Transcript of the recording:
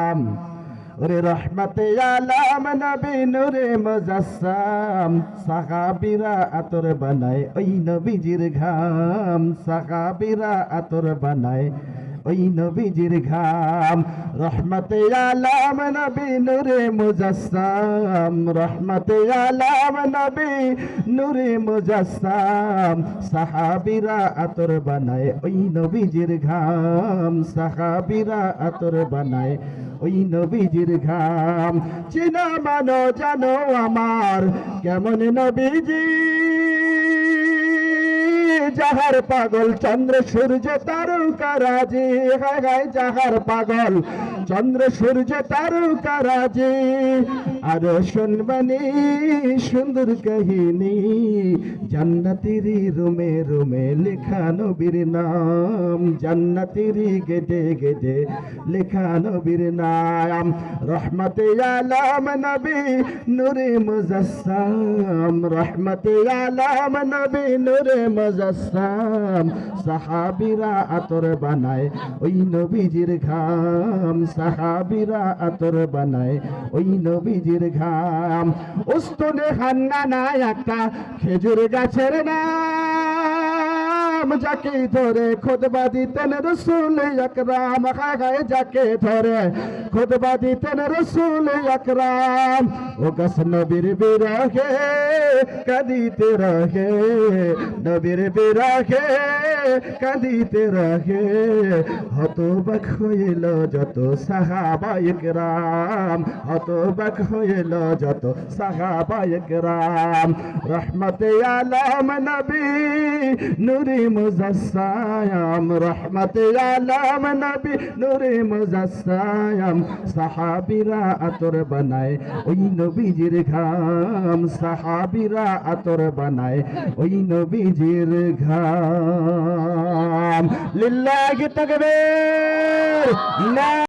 ঘাম ওরে রহমতে আলাম নবী নূরে মুজাসসাম সাহাবীরা আতর বানায় ওই নবীজির ঘাম সাহাবীরা আতর বানায় ওই নবীজির ঘাম রহমতে আলাম নবী নূরে মুজাসসাম রহমতে আলাম নবী নূরে মুজাসসাম সাহাবীরা আতর বানায় ওই নবীজির ঘাম সাহাবীরা আতর বানায় ওই নবীজির ঘাম চিনা মানো জানো আমার কেমন নবীজি যাহার পাগল চন্দ্র সূর্য তারকারাজি হায় হায় যাহার পাগল চন্দ্র সূর্য তারকারাজি আর শুনবানি সুন্দর কাহিনী জান্নাতেরি রুমে রুমে লেখা নবীর নাম জান্নাতেরি গেটে গেটে লেখা নবীর নাম রহমতে আলাম নবী নূরে মুজাসসাম রহমতে আলাম নবী নূরে মুজাসসাম সাহাবীরা আতর বানায় ওই নবীজির ঘাম সাহাবীরা আতর বানায় ওই নবীজির ঘাম উস্তুনে হান্নানা একটা খেজুর গাছের নাম যাকে ধরে খুতবা দিতেন রাসূল আকরাম হায় হায় যাকে ধরে খুতবা দিতেন রাসূল আকরাম ও গাছ নবীর বিরহে কাঁদিতে রহে নবীর বিরহে কাঁদিতে রহে হতবাক হইল যত সাহাবায়ে কেরাম হতবাক হইল যত সাহাবায়ে কেরাম রহমতে আলাম নবী নূরে মুজাসসাম রহমতে আলাম নবী নূরে মুজাসসাম সাহাবীরা আতর বানায় ওই নবীজির ঘাম সাহাবীরা আতর বানায় ওই নবীজির ঘাম লিল্লাহি তাকবীর।